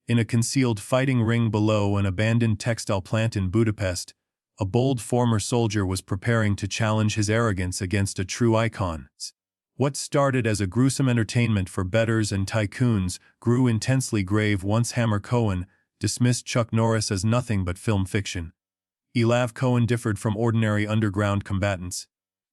In a concealed fighting ring below an abandoned textile plant in Budapest, a bold former soldier was preparing to challenge his arrogance against a true icon. What started as a gruesome entertainment for bettors and tycoons grew intensely grave once Hammer Cohen dismissed Chuck Norris as nothing but film fiction. Elav Cohen differed from ordinary underground combatants.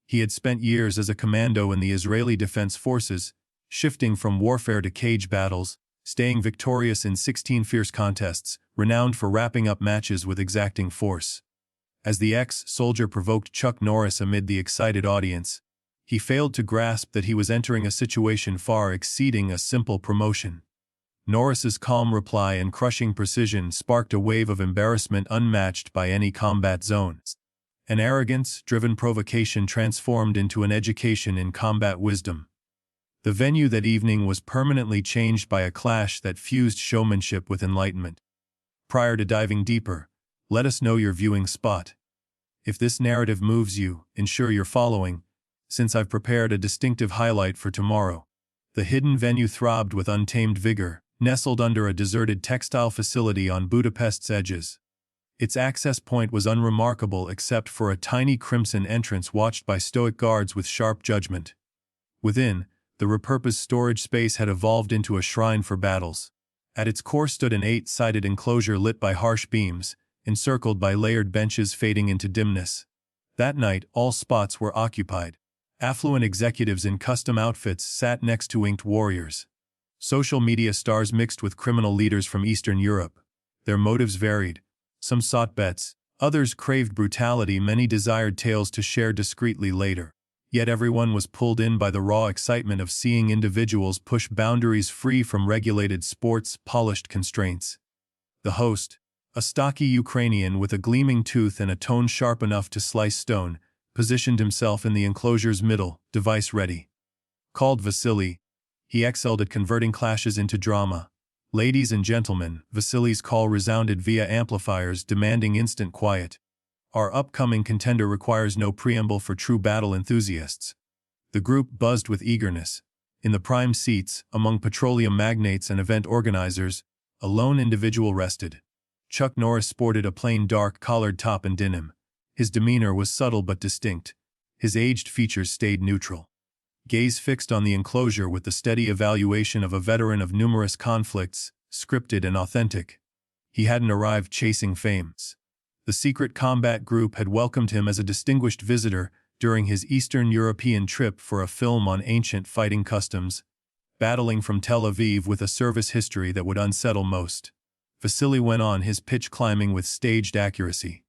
He had spent years as a commando in the Israeli Defense Forces, shifting from warfare to cage battles, staying victorious in 16 fierce contests, renowned for wrapping up matches with exacting force. As the ex-soldier provoked Chuck Norris amid the excited audience, he failed to grasp that he was entering a situation far exceeding a simple promotion. Norris's calm reply and crushing precision sparked a wave of embarrassment unmatched by any combat zones. An arrogance-driven provocation transformed into an education in combat wisdom. The venue that evening was permanently changed by a clash that fused showmanship with enlightenment. Prior to diving deeper, let us know your viewing spot. If this narrative moves you, ensure you're following, since I've prepared a distinctive highlight for tomorrow. The hidden venue throbbed with untamed vigor, nestled under a deserted textile facility on Budapest's edges. Its access point was unremarkable except for a tiny crimson entrance watched by stoic guards with sharp judgment. Within, the repurposed storage space had evolved into a shrine for battles. At its core stood an 8-sided enclosure lit by harsh beams, encircled by layered benches fading into dimness. That night, all spots were occupied. Affluent executives in custom outfits sat next to inked warriors. Social media stars mixed with criminal leaders from Eastern Europe. Their motives varied. Some sought bets, others craved brutality, many desired tales to share discreetly later. Yet everyone was pulled in by the raw excitement of seeing individuals push boundaries free from regulated sports' polished constraints. The host, a stocky Ukrainian with a gleaming tooth and a tone sharp enough to slice stone, positioned himself in the enclosure's middle, device ready. Called Vasily, he excelled at converting clashes into drama. Ladies and gentlemen, Vasily's call resounded via amplifiers demanding instant quiet. Our upcoming contender requires no preamble for true battle enthusiasts. The group buzzed with eagerness. In the prime seats, among petroleum magnates and event organizers, a lone individual rested. Chuck Norris sported a plain dark collared top and denim. His demeanor was subtle but distinct. His aged features stayed neutral. Gaze fixed on the enclosure with the steady evaluation of a veteran of numerous conflicts, scripted and authentic. He hadn't arrived chasing fame. The secret combat group had welcomed him as a distinguished visitor during his Eastern European trip for a film on ancient fighting customs, battling from Tel Aviv with a service history that would unsettle most. Vasily went on his pitch climbing with staged accuracy.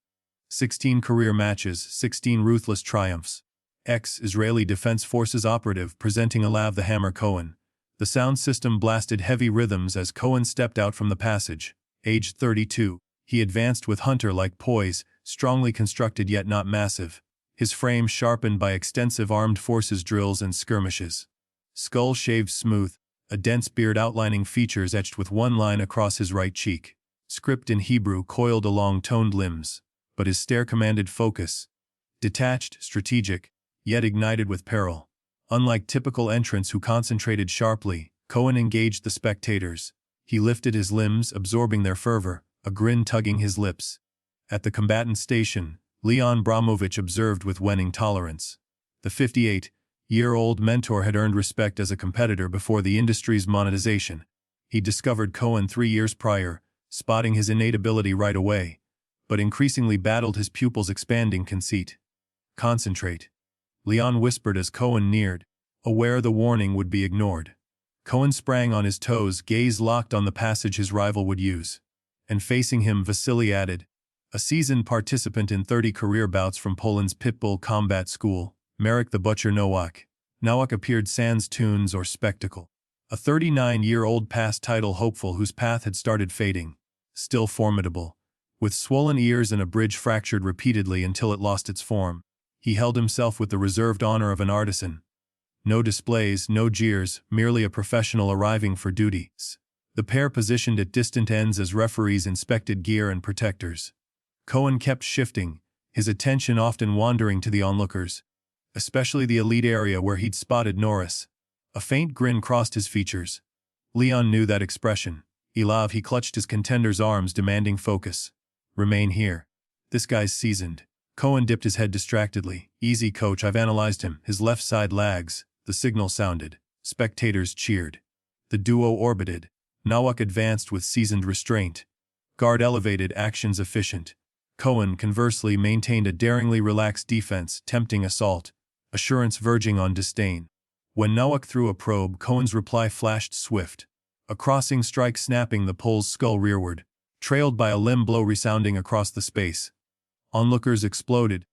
16 career matches, 16 ruthless triumphs. Ex-Israeli Defense Forces operative presenting Elav the Hammer Cohen. The sound system blasted heavy rhythms as Cohen stepped out from the passage. Aged 32, he advanced with hunter-like poise, strongly constructed yet not massive. His frame sharpened by extensive armed forces drills and skirmishes. Skull shaved smooth, a dense beard outlining features etched with one line across his right cheek. Script in Hebrew coiled along toned limbs, but his stare commanded focus. Detached, strategic, yet ignited with peril. Unlike typical entrants who concentrated sharply, Cohen engaged the spectators. He lifted his limbs, absorbing their fervor, a grin tugging his lips. At the combatant station, Leon Bramovich observed with waning tolerance. The 58-year-old mentor had earned respect as a competitor before the industry's monetization. He discovered Cohen 3 years prior, spotting his innate ability right away, but increasingly battled his pupil's expanding conceit. Concentrate, Leon whispered as Cohen neared, aware the warning would be ignored. Cohen sprang on his toes, gaze locked on the passage his rival would use. And facing him, Vasily added, a seasoned participant in 30 career bouts from Poland's Pitbull Combat School, Marek the Butcher Nowak. Nowak appeared sans tunes or spectacle. A 39-year-old past title hopeful whose path had started fading. Still formidable. With swollen ears and a bridge fractured repeatedly until it lost its form, he held himself with the reserved honor of an artisan. No displays, no jeers, merely a professional arriving for duty. The pair positioned at distant ends as referees inspected gear and protectors. Cohen kept shifting, his attention often wandering to the onlookers, especially the elite area where he'd spotted Norris. A faint grin crossed his features. Leon knew that expression. He clutched his contender's arms, demanding focus. Remain here. This guy's seasoned. Cohen dipped his head distractedly. Easy, coach, I've analyzed him. His left side lags. The signal sounded. Spectators cheered. The duo orbited. Nawak advanced with seasoned restraint. Guard elevated, actions efficient. Cohen, conversely, maintained a daringly relaxed defense, tempting assault, assurance verging on disdain. When Nawak threw a probe, Cohen's reply flashed swift. A crossing strike snapping the pole's skull rearward, trailed by a limb blow resounding across the space. Onlookers exploded.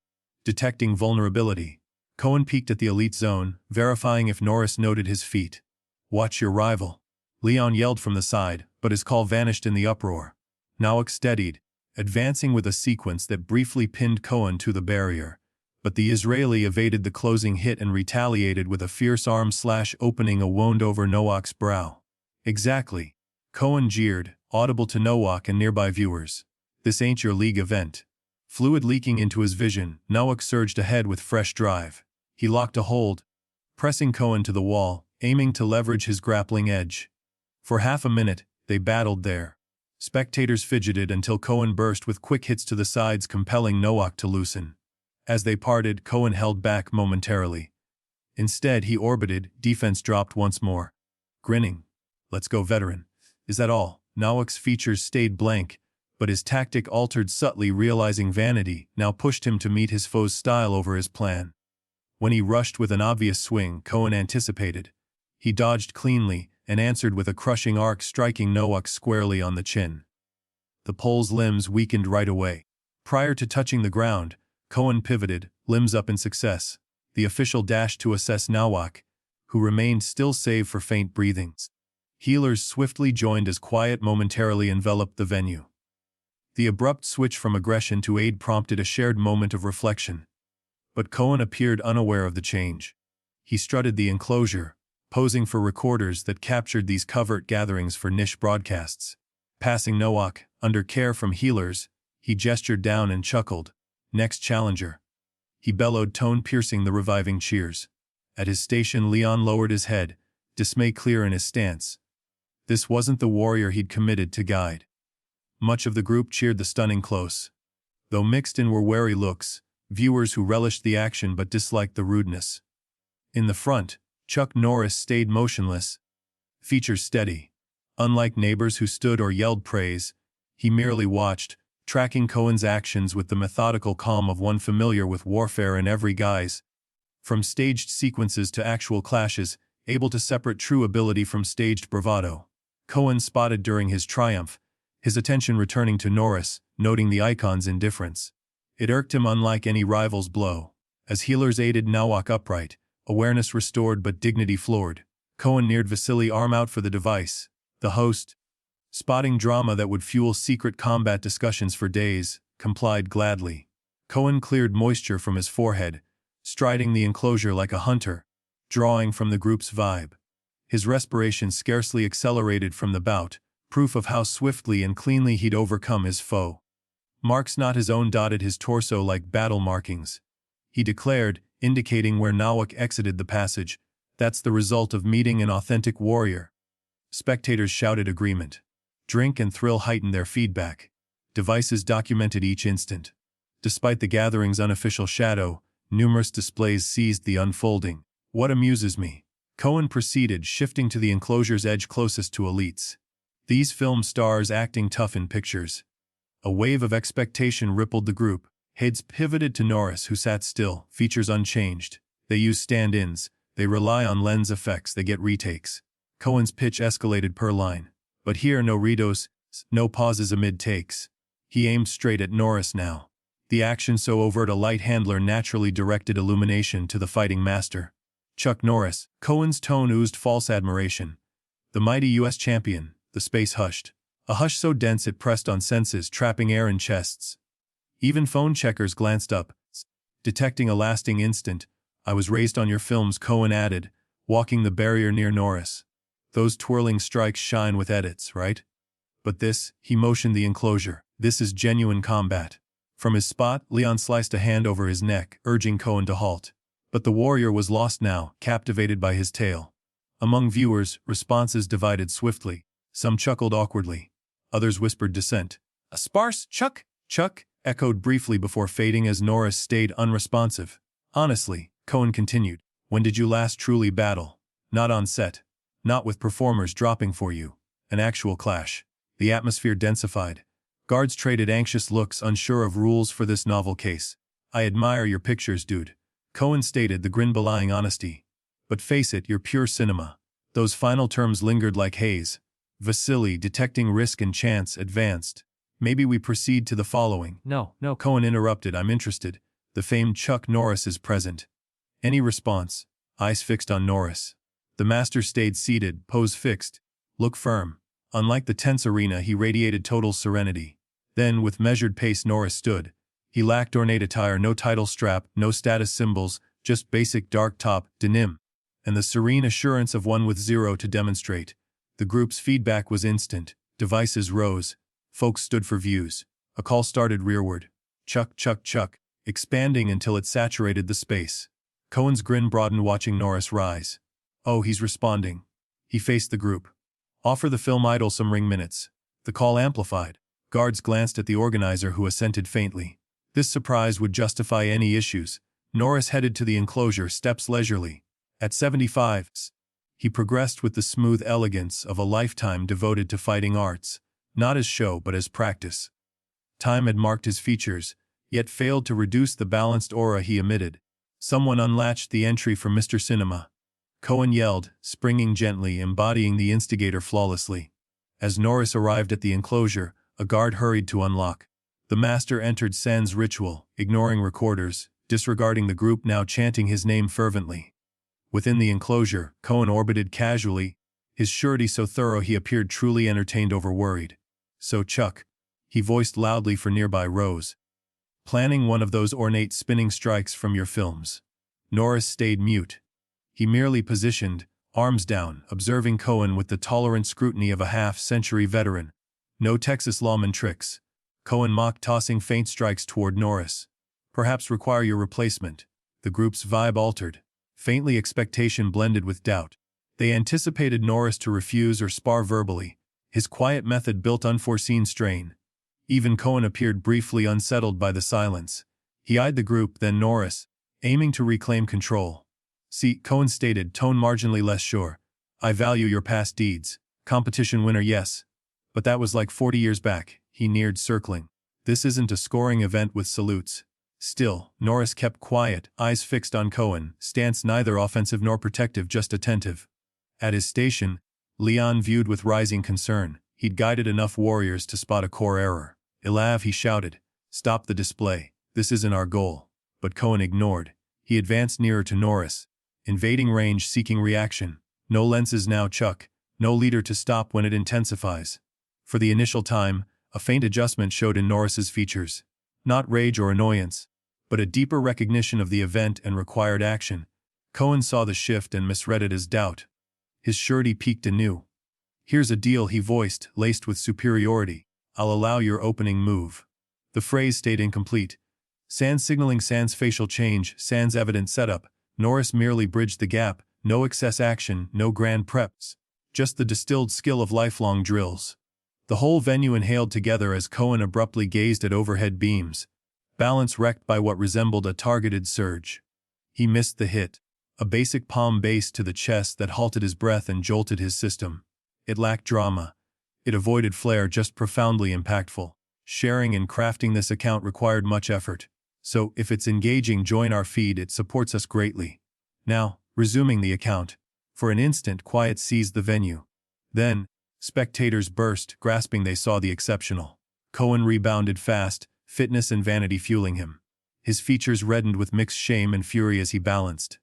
Detecting vulnerability, Cohen peeked at the elite zone, verifying if Norris noted his feet. Watch your rival. Leon yelled from the side, but his call vanished in the uproar. Nawak steadied, advancing with a sequence that briefly pinned Cohen to the barrier. But the Israeli evaded the closing hit and retaliated with a fierce arm slash, opening a wound over Nawak's brow. Exactly. Cohen jeered, audible to Nawak and nearby viewers. This ain't your league event. Fluid leaking into his vision, Nawak surged ahead with fresh drive. He locked a hold, pressing Cohen to the wall, aiming to leverage his grappling edge. For half a minute, they battled there. Spectators fidgeted until Cohen burst with quick hits to the sides, compelling Nawak to loosen. As they parted, Cohen held back momentarily. Instead, he orbited, defense dropped once more. Grinning. Let's go, veteran. Is that all? Nawak's features stayed blank, but his tactic altered subtly, realizing vanity now pushed him to meet his foe's style over his plan. When he rushed with an obvious swing, Cohen anticipated. He dodged cleanly and answered with a crushing arc, striking Nawak squarely on the chin. The pole's limbs weakened right away. Prior to touching the ground, Cohen pivoted, limbs up in success. The official dashed to assess Nawak, who remained still save for faint breathings. Healers swiftly joined as quiet momentarily enveloped the venue. The abrupt switch from aggression to aid prompted a shared moment of reflection. But Cohen appeared unaware of the change. He strutted the enclosure, posing for recorders that captured these covert gatherings for niche broadcasts. Passing Nawak, under care from healers, he gestured down and chuckled. Next challenger. He bellowed, tone piercing the reviving cheers. At his station, Leon lowered his head, dismay clear in his stance. This wasn't the warrior he'd committed to guide. Much of the group cheered the stunning close. Though mixed in were wary looks, viewers who relished the action but disliked the rudeness. In the front, Chuck Norris stayed motionless, features steady. Unlike neighbors who stood or yelled praise, he merely watched, tracking Cohen's actions with the methodical calm of one familiar with warfare in every guise. From staged sequences to actual clashes, able to separate true ability from staged bravado. Cohen spotted during his triumph, his attention returning to Norris, noting the icon's indifference. It irked him unlike any rival's blow. As healers aided Nawak upright, awareness restored but dignity floored, Cohen neared Vasily, arm out for the device. The host, spotting drama that would fuel secret combat discussions for days, complied gladly. Cohen cleared moisture from his forehead, striding the enclosure like a hunter, drawing from the group's vibe. His respiration scarcely accelerated from the bout, proof of how swiftly and cleanly he'd overcome his foe. Marks not his own dotted his torso like battle markings. He declared, indicating where Nawak exited the passage, that's the result of meeting an authentic warrior. Spectators shouted agreement. Drink and thrill heightened their feedback. Devices documented each instant. Despite the gathering's unofficial shadow, numerous displays seized the unfolding. What amuses me? Cohen proceeded, shifting to the enclosure's edge closest to elites. These film stars acting tough in pictures. A wave of expectation rippled the group. Heads pivoted to Norris, who sat still, features unchanged. They use stand-ins, they rely on lens effects, they get retakes. Cohen's pitch escalated per line. But here no redos, no pauses amid takes. He aimed straight at Norris now. The action so overt a light handler naturally directed illumination to the fighting master. Chuck Norris. Cohen's tone oozed false admiration. The mighty U.S. champion. The space hushed. A hush so dense it pressed on senses, trapping air in chests. Even phone checkers glanced up, detecting a lasting instant. I was raised on your films, Cohen added, walking the barrier near Norris. Those twirling strikes shine with edits, right? But this, he motioned the enclosure, this is genuine combat. From his spot, Leon sliced a hand over his neck, urging Cohen to halt. But the warrior was lost now, captivated by his tale. Among viewers, responses divided swiftly. Some chuckled awkwardly. Others whispered dissent. A sparse Chuck? Chuck? Echoed briefly before fading as Norris stayed unresponsive. Honestly, Cohen continued, when did you last truly battle? Not on set. Not with performers dropping for you. An actual clash. The atmosphere densified. Guards traded anxious looks, unsure of rules for this novel case. I admire your pictures, dude. Cohen stated, the grin belying honesty. But face it, you're pure cinema. Those final terms lingered like haze. Vasily, detecting risk and chance, advanced. Maybe we proceed to the following. No. Cohen interrupted, I'm interested. The famed Chuck Norris is present. Any response? Eyes fixed on Norris. The master stayed seated, pose fixed. Look firm. Unlike the tense arena, he radiated total serenity. Then, with measured pace, Norris stood. He lacked ornate attire, no title strap, no status symbols, just basic dark top, denim. And the serene assurance of one with zero to demonstrate. The group's feedback was instant. Devices rose. Folks stood for views. A call started rearward. Chuck, Chuck, Chuck, expanding until it saturated the space. Cohen's grin broadened, watching Norris rise. Oh, he's responding. He faced the group. Offer the film idol some ring minutes. The call amplified. Guards glanced at the organizer, who assented faintly. This surprise would justify any issues. Norris headed to the enclosure, steps leisurely. At 75, he progressed with the smooth elegance of a lifetime devoted to fighting arts, not as show but as practice. Time had marked his features, yet failed to reduce the balanced aura he emitted. Someone unlatched the entry for Mr. Cinema. Cohen yelled, springing gently, embodying the instigator flawlessly. As Norris arrived at the enclosure, a guard hurried to unlock. The master entered sans ritual, ignoring recorders, disregarding the group now chanting his name fervently. Within the enclosure, Cohen orbited casually, his surety so thorough he appeared truly entertained over worried. So Chuck, he voiced loudly for nearby rows. Planning one of those ornate spinning strikes from your films. Norris stayed mute. He merely positioned, arms down, observing Cohen with the tolerant scrutiny of a half-century veteran. No Texas lawman tricks. Cohen mocked, tossing faint strikes toward Norris. Perhaps require your replacement. The group's vibe altered. Faintly, expectation blended with doubt. They anticipated Norris to refuse or spar verbally. His quiet method built unforeseen strain. Even Cohen appeared briefly unsettled by the silence. He eyed the group, then Norris, aiming to reclaim control. See, Cohen stated, tone marginally less sure. I value your past deeds. Competition winner, yes. But that was like 40 years back. He neared, circling. This isn't a scoring event with salutes. Still, Norris kept quiet, eyes fixed on Cohen, stance neither offensive nor protective, just attentive. At his station, Leon viewed with rising concern. He'd guided enough warriors to spot a core error. Ilav, he shouted. Stop the display. This isn't our goal. But Cohen ignored. He advanced nearer to Norris. Invading range, seeking reaction. No lenses now, Chuck. No leader to stop when it intensifies. For the initial time, a faint adjustment showed in Norris's features. Not rage or annoyance, but a deeper recognition of the event and required action. Cohen saw the shift and misread it as doubt. His surety peaked anew. Here's a deal, he voiced, laced with superiority. I'll allow your opening move. The phrase stayed incomplete. Sans signaling, sans facial change, sans evident setup. Norris merely bridged the gap. No excess action, no grand preps. Just the distilled skill of lifelong drills. The whole venue inhaled together as Cohen abruptly gazed at overhead beams. Balance wrecked by what resembled a targeted surge. He missed the hit. A basic palm base to the chest that halted his breath and jolted his system. It lacked drama. It avoided flair, just profoundly impactful. Sharing and crafting this account required much effort. So, if it's engaging, join our feed, it supports us greatly. Now, resuming the account. For an instant, quiet seized the venue. Then, spectators burst, grasping they saw the exceptional. Cohen rebounded fast, fitness and vanity fueling him. His features reddened with mixed shame and fury as he balanced.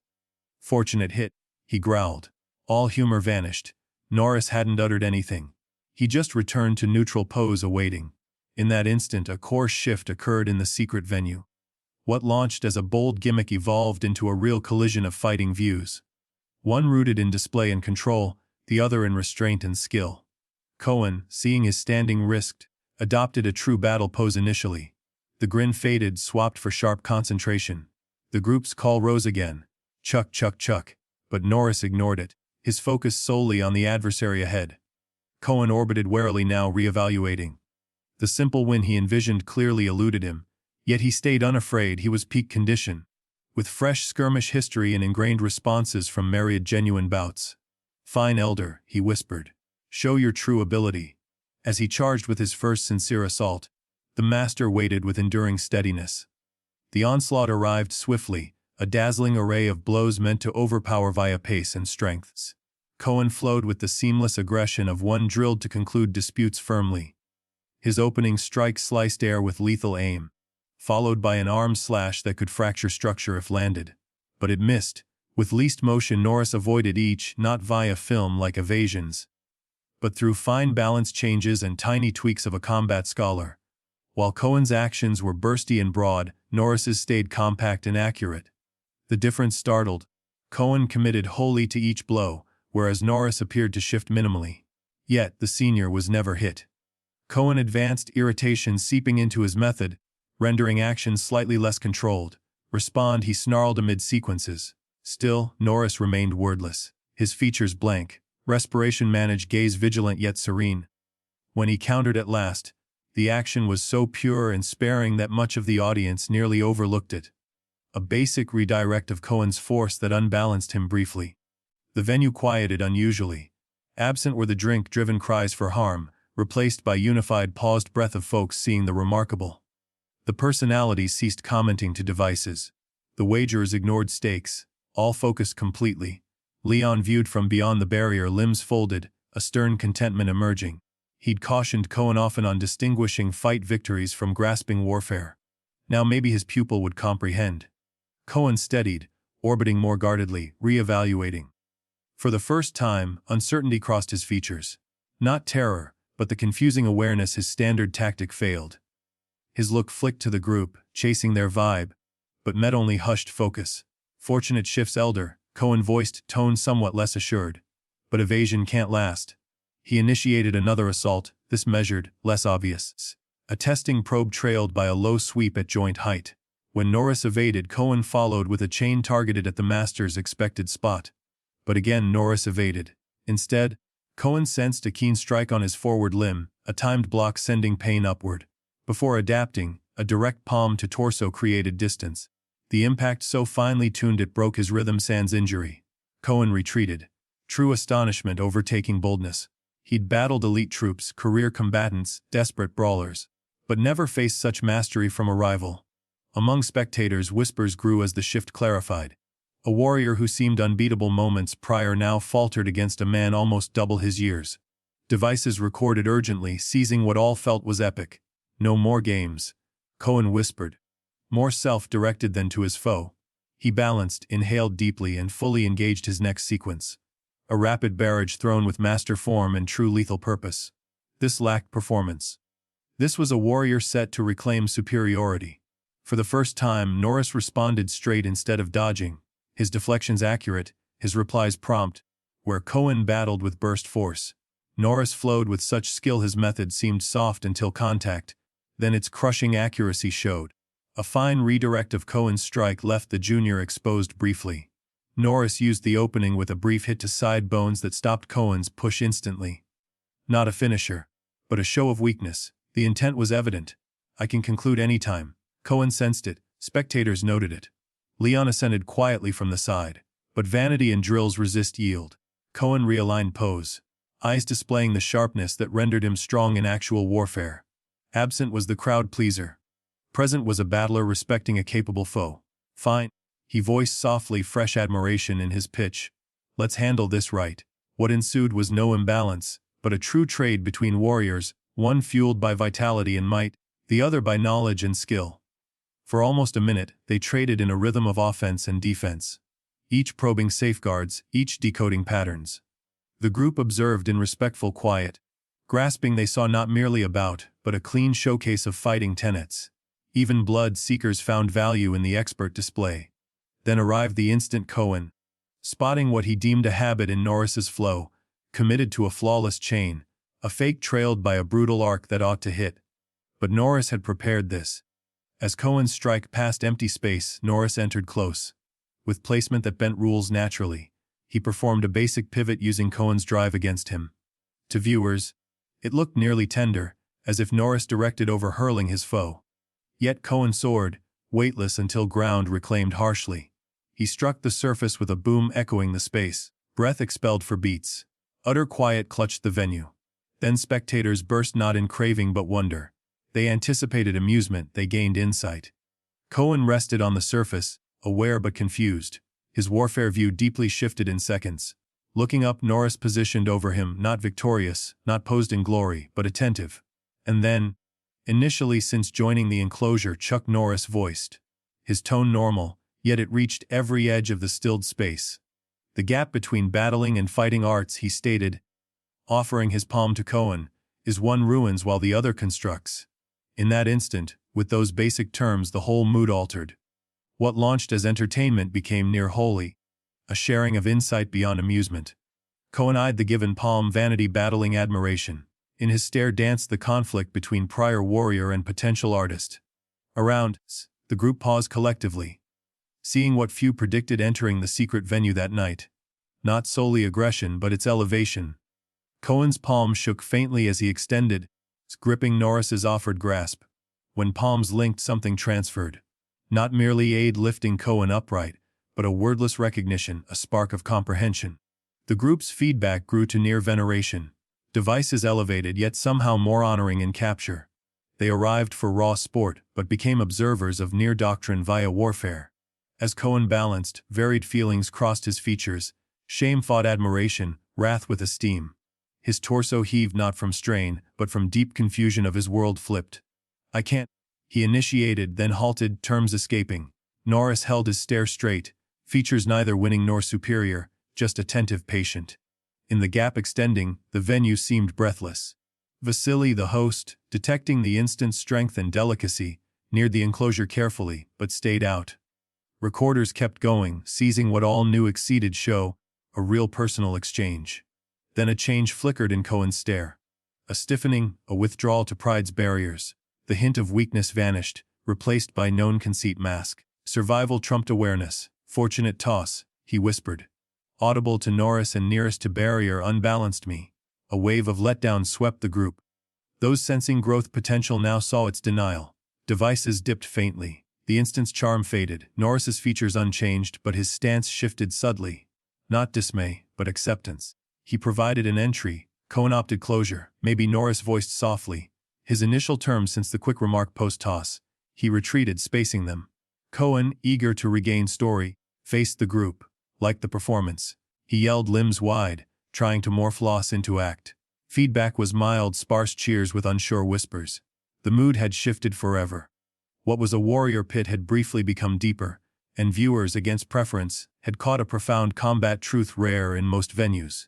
Fortunate hit, he growled. All humor vanished. Norris hadn't uttered anything. He just returned to neutral pose, awaiting. In that instant, a course shift occurred in the secret venue. What launched as a bold gimmick evolved into a real collision of fighting views. One rooted in display and control, the other in restraint and skill. Cohen, seeing his standing risked, adopted a true battle pose initially. The grin faded, swapped for sharp concentration. The group's call rose again. Chuck, Chuck, Chuck. But Norris ignored it, his focus solely on the adversary ahead. Cohen orbited warily, now reevaluating. The simple win he envisioned clearly eluded him, yet he stayed unafraid. He was peak condition, with fresh skirmish history and ingrained responses from myriad genuine bouts. "Fine, Elder," he whispered. "Show your true ability." As he charged with his first sincere assault, the master waited with enduring steadiness. The onslaught arrived swiftly, a dazzling array of blows meant to overpower via pace and strengths. Cohen flowed with the seamless aggression of one drilled to conclude disputes firmly. His opening strike sliced air with lethal aim, followed by an arm slash that could fracture structure if landed. But it missed. With least motion, Norris avoided each, not via film like evasions, but through fine balance changes and tiny tweaks of a combat scholar. While Cohen's actions were bursty and broad, Norris's stayed compact and accurate. The difference startled. Cohen committed wholly to each blow, whereas Norris appeared to shift minimally. Yet, the senior was never hit. Cohen advanced, irritation seeping into his method, rendering actions slightly less controlled. "Respond," he snarled amid sequences. Still, Norris remained wordless, his features blank, respiration managed, gaze vigilant yet serene. When he countered at last, the action was so pure and sparing that much of the audience nearly overlooked it. A basic redirect of Cohen's force that unbalanced him briefly. The venue quieted unusually. Absent were the drink-driven cries for harm, replaced by unified paused breath of folks seeing the remarkable. The personalities ceased commenting to devices. The wagerers ignored stakes, all focused completely. Leon viewed from beyond the barrier, limbs folded, a stern contentment emerging. He'd cautioned Cohen often on distinguishing fight victories from grasping warfare. Now maybe his pupil would comprehend. Cohen steadied, orbiting more guardedly, re-evaluating. For the first time, uncertainty crossed his features. Not terror, but the confusing awareness his standard tactic failed. His look flicked to the group, chasing their vibe, but met only hushed focus. "Fortunate shifts, Elder," Cohen voiced, tone somewhat less assured. "But evasion can't last." He initiated another assault, this measured, less obvious. A testing probe trailed by a low sweep at joint height. When Norris evaded, Cohen followed with a chain targeted at the master's expected spot. But again Norris evaded. Instead, Cohen sensed a keen strike on his forward limb, a timed block sending pain upward. Before adapting, a direct palm to torso created distance. The impact so finely tuned it broke his rhythm sans injury. Cohen retreated. True astonishment overtaking boldness. He'd battled elite troops, career combatants, desperate brawlers, but never faced such mastery from a rival. Among spectators, whispers grew as the shift clarified. A warrior who seemed unbeatable moments prior now faltered against a man almost double his years. Devices recorded urgently, seizing what all felt was epic. "No more games," Cohen whispered, more self-directed than to his foe. He balanced, inhaled deeply, and fully engaged his next sequence. A rapid barrage thrown with master form and true lethal purpose. This lacked performance. This was a warrior set to reclaim superiority. For the first time, Norris responded straight instead of dodging. His deflections accurate, his replies prompt. Where Cohen battled with burst force, Norris flowed with such skill his method seemed soft until contact, then its crushing accuracy showed. A fine redirect of Cohen's strike left the junior exposed briefly. Norris used the opening with a brief hit to side bones that stopped Cohen's push instantly. Not a finisher, but a show of weakness. The intent was evident. "I can conclude any time." Cohen sensed it, spectators noted it. Leon ascended quietly from the side, but vanity and drills resist yield. Cohen realigned pose, eyes displaying the sharpness that rendered him strong in actual warfare. Absent was the crowd pleaser. Present was a battler respecting a capable foe. "Fine," he voiced softly, fresh admiration in his pitch. "Let's handle this right." What ensued was no imbalance, but a true trade between warriors, one fueled by vitality and might, the other by knowledge and skill. For almost a minute, they traded in a rhythm of offense and defense, each probing safeguards, each decoding patterns. The group observed in respectful quiet, grasping they saw not merely a bout, but a clean showcase of fighting tenets. Even blood seekers found value in the expert display. Then arrived the instant Cohen, spotting what he deemed a habit in Norris's flow, committed to a flawless chain, a fake trailed by a brutal arc that ought to hit. But Norris had prepared this. As Cohen's strike passed empty space, Norris entered close. With placement that bent rules naturally, he performed a basic pivot using Cohen's drive against him. To viewers, It looked nearly tender, as if Norris directed over hurling his foe. Yet Cohen soared, weightless until ground reclaimed harshly. He struck the surface with a boom echoing the space, breath expelled for beats. Utter quiet clutched the venue. Then spectators burst not in craving but wonder. They anticipated amusement, they gained insight. Cohen rested on the surface, aware but confused. His warfare view deeply shifted in seconds. Looking up, Norris positioned over him, not victorious, not posed in glory, but attentive. And then, initially since joining the enclosure, Chuck Norris voiced. His tone normal, yet it reached every edge of the stilled space. The gap between battling and fighting arts, he stated, offering his palm to Cohen, is one ruins while the other constructs. In that instant, with those basic terms, the whole mood altered. What launched as entertainment became near holy, a sharing of insight beyond amusement. Cohen eyed the given palm, vanity battling admiration. In his stare danced the conflict between prior warrior and potential artist. Around us, the group paused collectively, seeing what few predicted entering the secret venue that night. Not solely aggression but its elevation. Cohen's palm shook faintly as he extended, gripping Norris's offered grasp. When palms linked, something transferred. Not merely aid lifting Cohen upright, but a wordless recognition, a spark of comprehension. The group's feedback grew to near veneration. Devices elevated yet somehow more honoring in capture. They arrived for raw sport, but became observers of near doctrine via warfare. As Cohen balanced, varied feelings crossed his features. Shame fought admiration, wrath with esteem. His torso heaved not from strain, but from deep confusion of his world flipped. I can't, he initiated, then halted, terms escaping. Norris held his stare straight, features neither winning nor superior, just attentive, patient. In the gap extending, the venue seemed breathless. Vasily, the host, detecting the instant's strength and delicacy, neared the enclosure carefully, but stayed out. Recorders kept going, seizing what all knew exceeded show, a real personal exchange. Then a change flickered in Cohen's stare. A stiffening, a withdrawal to pride's barriers. The hint of weakness vanished, replaced by known conceit mask. Survival trumped awareness. Fortunate toss, he whispered. Audible to Norris and nearest to barrier, unbalanced me. A wave of letdown swept the group. Those sensing growth potential now saw its denial. Devices dipped faintly. The instant's charm faded. Norris's features unchanged, but his stance shifted subtly. Not dismay, but acceptance. He provided an entry. Cohen opted closure. Maybe, Norris voiced softly. His initial terms since the quick remark post-toss. He retreated, spacing them. Cohen, eager to regain story, faced the group. Like the performance, he yelled limbs wide, trying to morph loss into act. Feedback was mild, sparse cheers with unsure whispers. The mood had shifted forever. What was a warrior pit had briefly become deeper, and viewers, against preference, had caught a profound combat truth rare in most venues.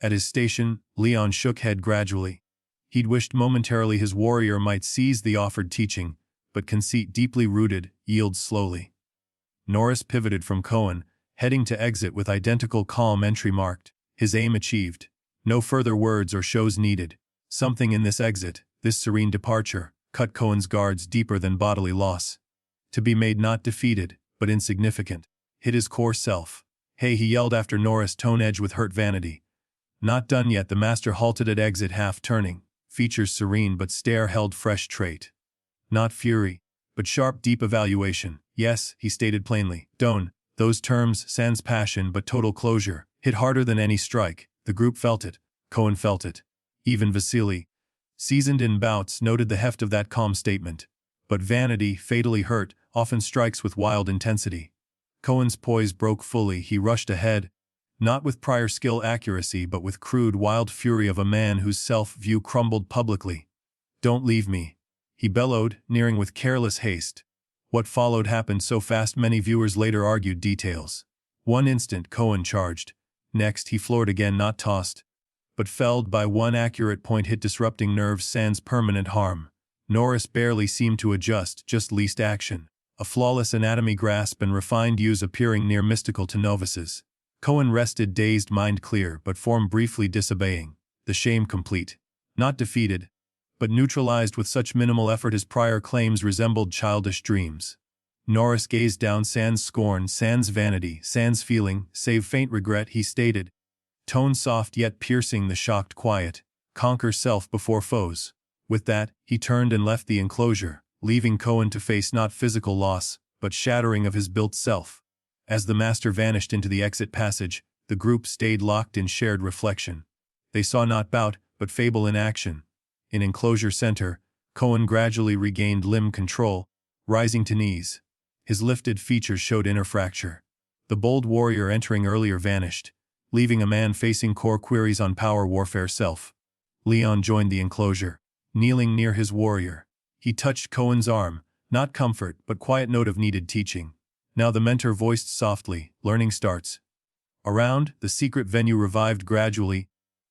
At his station, Leon shook head gradually. He'd wished momentarily his warrior might seize the offered teaching, but conceit deeply rooted, yields slowly. Norris pivoted from Cohen, heading to exit with identical calm entry marked. His aim achieved. No further words or shows needed. Something in this exit, this serene departure, cut Cohen's guards deeper than bodily loss. To be made not defeated, but insignificant. Hit his core self. Hey, he yelled after Norris, tone edged with hurt vanity. Not done yet. The master halted at exit, half turning. Features serene but stare held fresh trait. Not fury, but sharp, deep evaluation. Yes, he stated plainly. Don't. Those terms, sans passion but total closure, hit harder than any strike. The group felt it. Cohen felt it. Even Vasily, seasoned in bouts, noted the heft of that calm statement. But vanity, fatally hurt, often strikes with wild intensity. Cohen's poise broke fully. He rushed ahead, not with prior skill accuracy but with crude, wild fury of a man whose self-view crumbled publicly. Don't leave me, he bellowed, nearing with careless haste. What followed happened so fast many viewers later argued details. One instant Cohen charged. Next he floored again, not tossed, but felled by one accurate point hit, disrupting nerves sans permanent harm. Norris barely seemed to adjust, just least action. A flawless anatomy grasp and refined use appearing near mystical to novices. Cohen rested, dazed, mind clear, but form briefly disobeying. The shame complete. Not defeated, but neutralized with such minimal effort his prior claims resembled childish dreams. Norris gazed down, sans scorn, sans vanity, sans feeling, save faint regret, he stated. Tone soft yet piercing the shocked quiet. Conquer self before foes. With that, he turned and left the enclosure, leaving Cohen to face not physical loss, but shattering of his built self. As the master vanished into the exit passage, the group stayed locked in shared reflection. They saw not bout, but fable in action. In enclosure center, Cohen gradually regained limb control, rising to knees. His lifted features showed inner fracture. The bold warrior entering earlier vanished, leaving a man facing core queries on power warfare self. Leon joined the enclosure, kneeling near his warrior. He touched Cohen's arm, not comfort but quiet note of needed teaching. Now the mentor voiced softly, learning starts. Around, the secret venue revived gradually,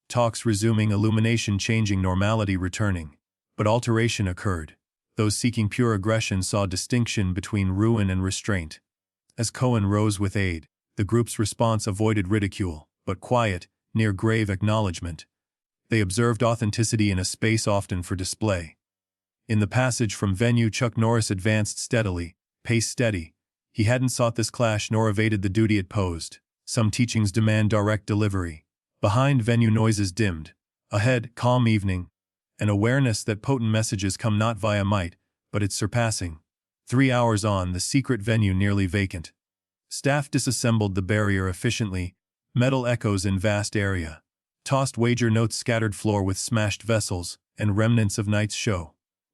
talks resuming, illumination changing, normality returning. But alteration occurred. Those seeking pure aggression saw distinction between ruin and restraint. As Cohen rose with aid, the group's response avoided ridicule, but quiet, near grave acknowledgement. They observed authenticity in a space often for display. In the passage from venue, Chuck Norris advanced steadily, pace steady. He hadn't sought this clash nor evaded the duty it posed. Some teachings demand direct delivery. Behind, venue noises dimmed. Ahead, calm evening. An awareness that potent messages come not via might, but its surpassing. 3 hours on, the secret venue nearly vacant. Staff disassembled the barrier efficiently, metal echoes in vast area. Tossed wager notes scattered floor with smashed vessels, and remnants of night's show.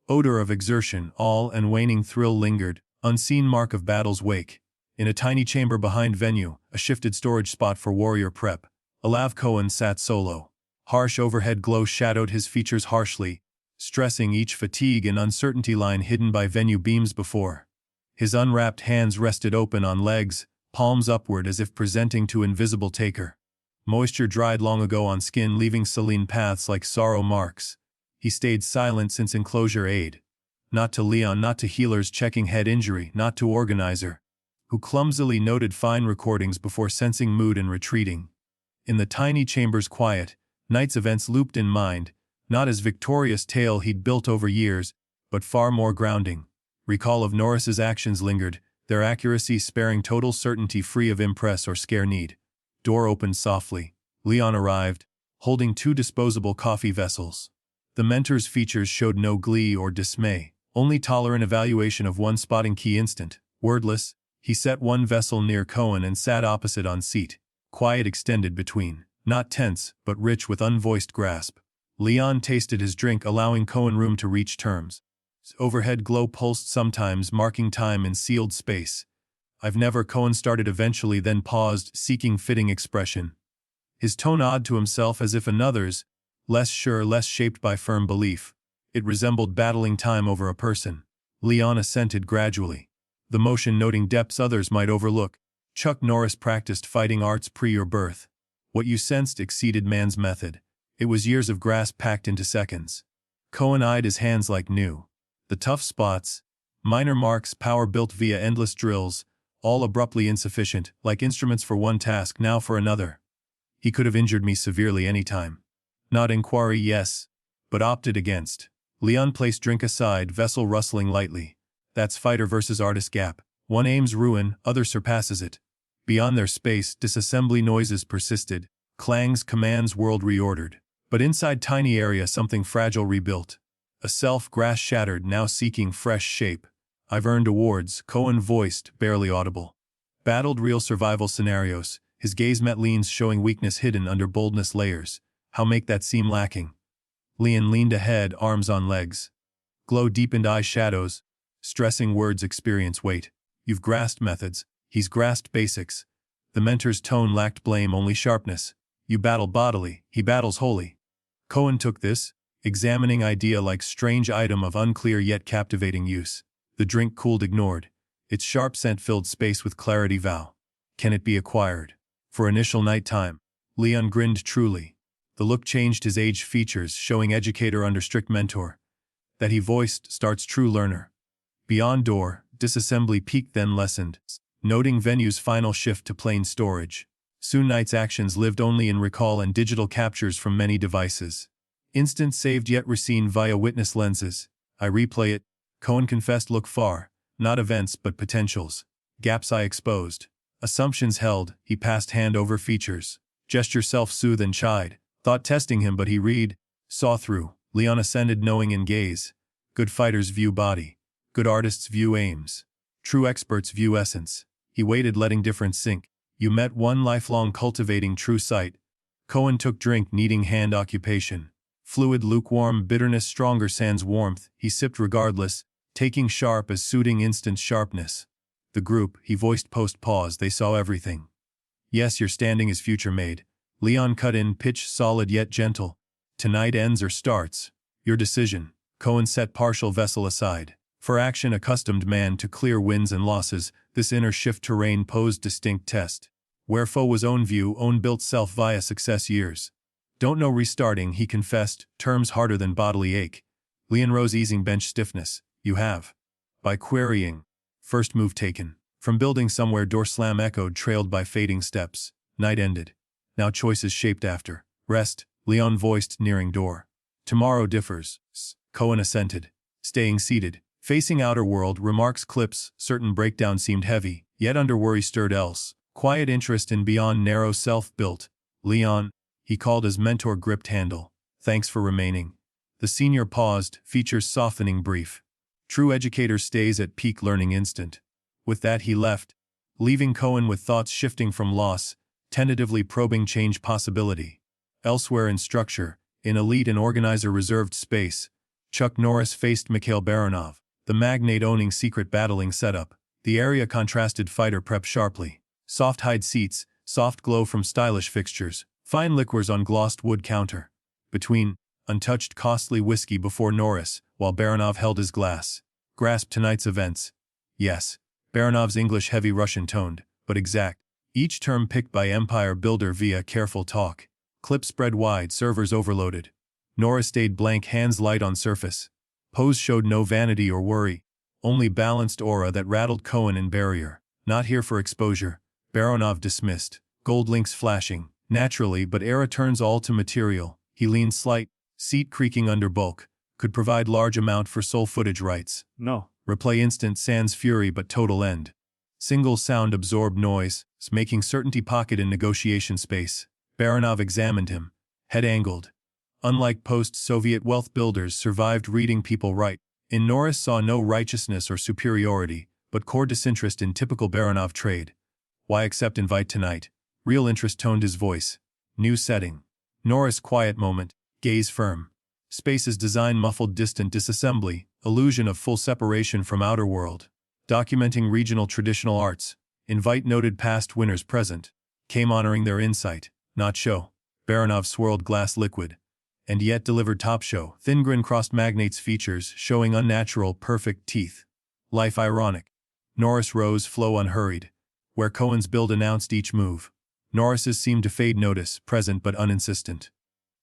Odor of exertion, all and waning thrill lingered, unseen mark of battle's wake. In a tiny chamber behind venue, a shifted storage spot for warrior prep, Alav Cohen sat solo. Harsh overhead glow shadowed his features harshly, stressing each fatigue and uncertainty line hidden by venue beams before. His unwrapped hands rested open on legs, palms upward as if presenting to invisible taker. Moisture dried long ago on skin, leaving saline paths like sorrow marks. He stayed silent since enclosure aid. Not to Leon, not to healers checking head injury, not to organizer, who clumsily noted fine recordings before sensing mood and retreating. In the tiny chamber's quiet, night's events looped in mind, not as victorious tale he'd built over years, but far more grounding. Recall of Norris's actions lingered, their accuracy sparing total certainty, free of impress or scare need. Door opened softly. Leon arrived, holding 2 disposable coffee vessels. The mentor's features showed no glee or dismay, only tolerant evaluation of one spotting key instant. Wordless, he set one vessel near Cohen and sat opposite on seat. Quiet extended between, not tense, but rich with unvoiced grasp. Leon tasted his drink, allowing Cohen room to reach terms. Overhead glow pulsed sometimes, marking time in sealed space. I've never, Cohen started eventually, then paused, seeking fitting expression. His tone odd to himself, as if another's, less sure, less shaped by firm belief. It resembled battling time over a person. Leon assented gradually. The motion noting depths others might overlook. Chuck Norris practiced fighting arts pre your birth. What you sensed exceeded man's method. It was years of grasp packed into seconds. Cohen eyed his hands like new. The tough spots, minor marks, power built via endless drills, all abruptly insufficient, like instruments for one task, now for another. He could have injured me severely any time. Not inquiry, yes, but opted against. Leon placed drink aside, vessel rustling lightly. That's fighter versus artist gap. One aims ruin, other surpasses it. Beyond their space, disassembly noises persisted, clangs, commands, world reordered. But inside tiny area, something fragile rebuilt. A self, grass shattered, now seeking fresh shape. I've earned awards, Cohen voiced, barely audible. Battled real survival scenarios, his gaze met Leon's, showing weakness hidden under boldness layers. How make that seem lacking? Leon leaned ahead, arms on legs. Glow deepened eye shadows, stressing words, experience, weight. You've grasped methods, he's grasped basics. The mentor's tone lacked blame, only sharpness. You battle bodily, he battles wholly. Cohen took this, examining idea like strange item of unclear yet captivating use. The drink cooled, ignored. Its sharp scent filled space with clarity. Vow. Can it be acquired? For initial night time. Leon grinned truly. The look changed his aged features, showing educator under strict mentor. That he voiced starts true learner. Beyond door, disassembly peaked then lessened, noting venue's final shift to plain storage. Soon night's actions lived only in recall and digital captures from many devices. Instant saved yet reseen via witness lenses. I replay it. Cohen confessed, look far, not events but potentials. Gaps I exposed. Assumptions held, he passed hand over features. Gesture self-soothe and chide. Thought testing him, but he read. Saw through. Leon ascended knowing in gaze. Good fighters view body. Good artists view aims. True experts view essence. He waited letting difference sink. You met one lifelong cultivating true sight. Cohen took drink needing hand occupation. Fluid lukewarm, bitterness stronger sans warmth, he sipped regardless, taking sharp as suiting instant sharpness. The group, he voiced post-pause, they saw everything. Yes, your standing is future-made. Leon cut in, pitch solid yet gentle. Tonight ends or starts. Your decision. Cohen set partial vessel aside. For action accustomed man to clear wins and losses, this inner shift terrain posed distinct test. Where foe was own view, own built self via success years. Don't know restarting, he confessed, terms harder than bodily ache. Leon rose easing bench stiffness. You have. By querying. First move taken. From building somewhere door slam echoed trailed by fading steps. Night ended. Now choices shaped after. Rest, Leon voiced nearing door. Tomorrow differs. Cohen assented. Staying seated. Facing outer world, remarks clips, certain breakdown seemed heavy, yet under worry stirred else. Quiet interest in beyond narrow self-built. Leon, he called as mentor gripped handle. Thanks for remaining. The senior paused, features softening brief. True educator stays at peak learning instant. With that he left, leaving Cohen with thoughts shifting from loss, tentatively probing change possibility. Elsewhere in structure, in elite and organizer reserved space, Chuck Norris faced Mikhail Baranov, the magnate owning secret battling setup. The area contrasted fighter prep sharply. Soft hide seats, soft glow from stylish fixtures, fine liquors on glossed wood counter. Between, untouched costly whiskey before Norris, while Baranov held his glass. Grasped tonight's events. Yes, Baranov's English heavy Russian toned, but exact. Each term picked by empire builder via careful talk. Clips spread wide, servers overloaded. Norris stayed blank, hands light on surface. Pose showed no vanity or worry, only balanced aura that rattled Cohen and barrier. Not here for exposure. Baranov dismissed. Gold links flashing. Naturally, but era turns all to material. He leaned slight, seat creaking under bulk. Could provide large amount for sole footage rights. No. Replay instant sans fury but total end. Single sound absorbed noise, making certainty pocket in negotiation space. Baranov examined him. Head angled. Unlike post-Soviet wealth builders survived reading people right. In Norris saw no righteousness or superiority, but core disinterest in typical Baranov trade. Why accept invite tonight? Real interest toned his voice. New setting. Norris quiet moment, gaze firm. Space's design muffled distant disassembly, illusion of full separation from outer world. Documenting regional traditional arts. Invite noted past winners present. Came honoring their insight, not show. Baranov swirled glass liquid. And yet delivered top show. Thin grin crossed magnate's features, showing unnatural, perfect teeth. Life ironic. Norris rose, flow unhurried. Where Cohen's build announced each move. Norris's seemed to fade notice, present but uninsistent.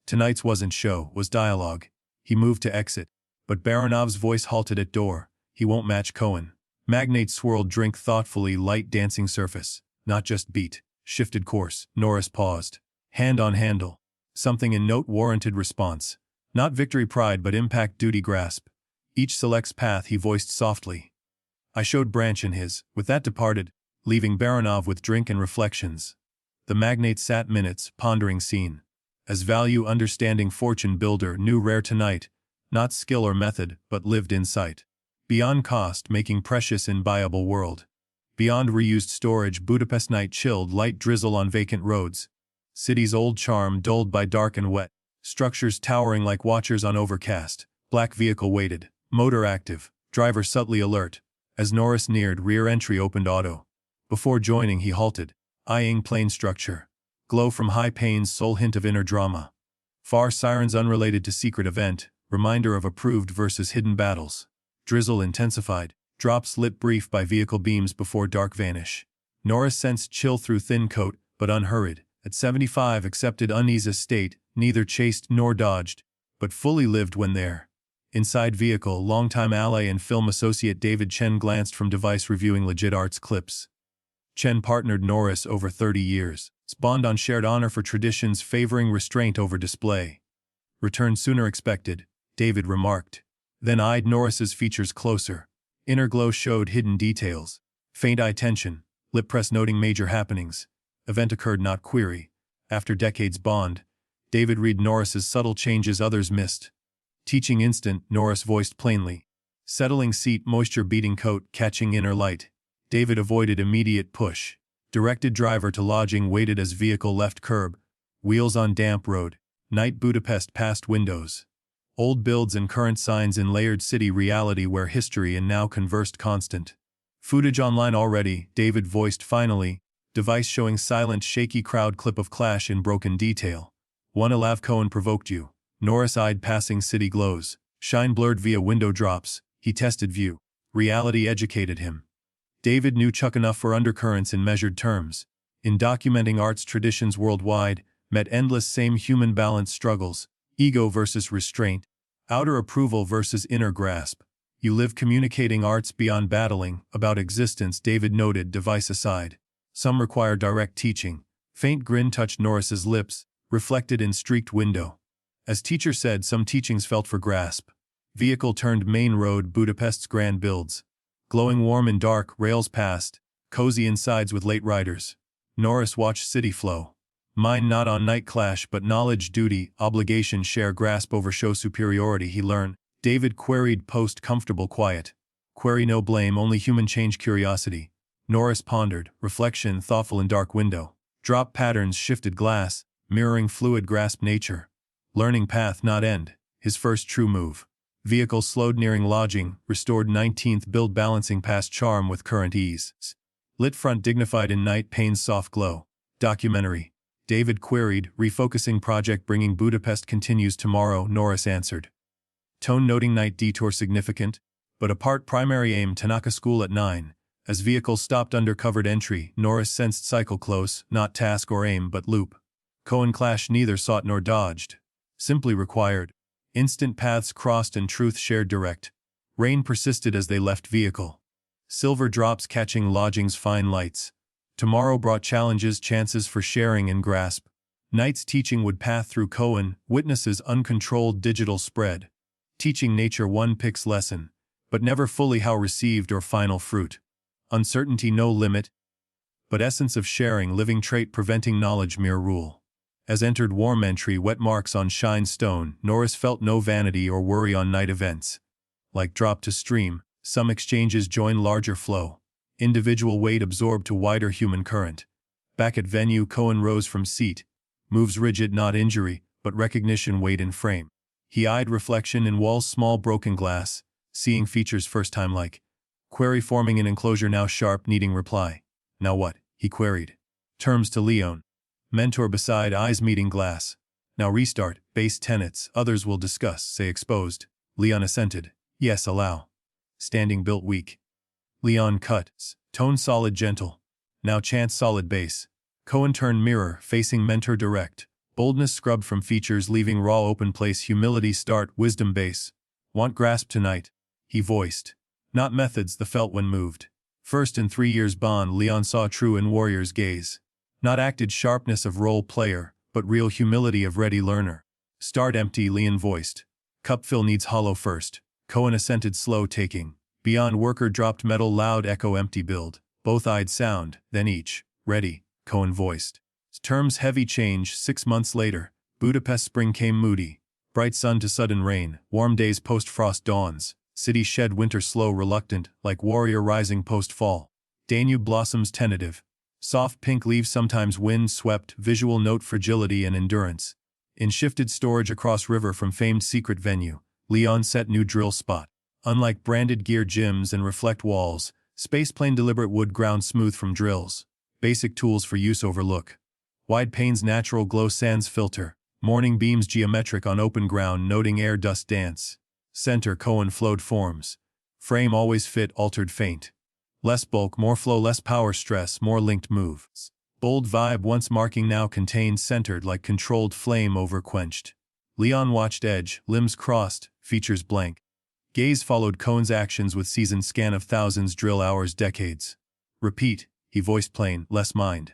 Tonight's wasn't show, was dialogue. He moved to exit. But Baranov's voice halted at door. He won't match Cohen. Magnate swirled drink thoughtfully, light dancing surface. Not just beat. Shifted course. Norris paused. Hand on handle. Something in note warranted response. Not victory pride but impact duty grasp. Each selects path he voiced softly. I showed branch in his, with that departed, leaving Baranov with drink and reflections. The magnate sat minutes, pondering scene. As value understanding fortune builder knew rare tonight, not skill or method, but lived insight. Beyond cost, making precious in buyable world. Beyond reused storage, Budapest night chilled, light drizzle on vacant roads. City's old charm dulled by dark and wet. Structures towering like watchers on overcast. Black vehicle waited, motor active, driver subtly alert. As Norris neared, rear entry opened auto. Before joining he halted, eyeing plain structure. Glow from high pains, sole hint of inner drama. Far sirens unrelated to secret event, reminder of approved versus hidden battles. Drizzle intensified, drops lit brief by vehicle beams before dark vanish. Norris sensed chill through thin coat, but unhurried. At 75 accepted unease state, neither chased nor dodged, but fully lived when there. Inside vehicle, longtime ally and film associate David Chen glanced from device reviewing legit arts clips. Chen partnered Norris over 30 years, bond on shared honor for traditions favoring restraint over display. Return sooner expected, David remarked. Then eyed Norris's features closer. Inner glow showed hidden details. Faint eye tension, lip press noting major happenings. Event occurred not query. After decades bond. David read Norris's subtle changes others missed. Teaching instant, Norris voiced plainly. Settling seat, moisture-beating coat, catching inner light. David avoided immediate push. Directed driver to lodging, waited as vehicle left curb. Wheels on damp road. Night Budapest past windows. Old builds and current signs in layered city reality where history and now conversed constant. Footage online already, David voiced finally. Device showing silent shaky crowd clip of clash in broken detail. One Alav Cohen provoked you. Norris eyed passing city glows. Shine blurred via window drops. He tested view. Reality educated him. David knew Chuck enough for undercurrents in measured terms. In documenting arts traditions worldwide, met endless same human balance struggles. Ego versus restraint. Outer approval versus inner grasp. You live communicating arts beyond battling, about existence, David noted, device aside. Some require direct teaching. Faint grin touched Norris's lips, reflected in streaked window. As teacher said, some teachings felt for grasp. Vehicle turned main road, Budapest's grand builds. Glowing warm in dark, rails past, cozy insides with late riders. Norris watched city flow. Mind not on night clash but knowledge, duty, obligation, share, grasp over show superiority he learned. David queried post comfortable quiet. Query no blame, only human change, curiosity. Norris pondered, reflection thoughtful in dark window. Drop patterns, shifted glass, mirroring fluid grasp nature. Learning path not end, his first true move. Vehicle slowed nearing lodging, restored 19th build balancing past charm with current ease. Lit front dignified in night, pane's soft glow. Documentary. David queried, refocusing project bringing Budapest continues tomorrow, Norris answered. Tone noting night detour significant, but apart primary aim Tanaka school at 9. As vehicle stopped under covered entry, Norris sensed cycle close, not task or aim but loop. Cohen clash neither sought nor dodged. Simply required. Instant paths crossed and truth shared direct. Rain persisted as they left vehicle. Silver drops catching lodging's fine lights. Tomorrow brought challenges, chances for sharing and grasp. Night's teaching would path through Cohen, witnesses uncontrolled digital spread. Teaching nature one picks lesson, but never fully how received or final fruit. Uncertainty no limit, but essence of sharing living trait preventing knowledge mere rule. As entered warm entry, wet marks on shine stone, Norris felt no vanity or worry on night events. Like drop to stream, some exchanges join larger flow. Individual weight absorbed to wider human current. Back at venue, Cohen rose from seat. Moves rigid, not injury, but recognition weight in frame. He eyed reflection in walls, small broken glass, seeing features first time like. Query forming in enclosure now sharp, needing reply. Now what? He queried. Terms to Leon. Mentor beside, eyes meeting glass. Now restart, base tenets, others will discuss, say exposed. Leon assented. Yes, allow. Standing built weak. Leon cuts. Tone solid gentle. Now chance solid base. Cohen turned mirror, facing mentor direct. Boldness scrubbed from features leaving raw open place, humility start, wisdom base. Want grasp tonight? He voiced. Not methods, the felt when moved. First in 3 years bond, Leon saw true in warrior's gaze. Not acted sharpness of role player, but real humility of ready learner. Start empty, Leon voiced. Cup fill needs hollow first. Cohen assented slow taking. Beyond worker dropped metal loud echo empty build. Both eyed sound, then each. Ready, Cohen voiced. Terms heavy change, 6 months later. Budapest spring came moody. Bright sun to sudden rain, warm days post-frost dawns. City shed winter slow reluctant, like warrior rising post-fall. Danube blossoms tentative. Soft pink leaves sometimes wind swept, visual note fragility and endurance. In shifted storage across river from famed secret venue, Leon set new drill spot. Unlike branded gear gyms and reflect walls, spaceplane deliberate wood ground smooth from drills. Basic tools for use overlook. Wide panes natural glow sands filter. Morning beams geometric on open ground noting air dust dance. Center Cohen flowed forms. Frame always fit altered faint. Less bulk, more flow, less power stress, more linked moves. Bold vibe once marking now contained centered like controlled flame over quenched. Leon watched edge, limbs crossed, features blank. Gaze followed Cohen's actions with seasoned scan of thousands drill hours decades. Repeat, he voiced plain, less mind.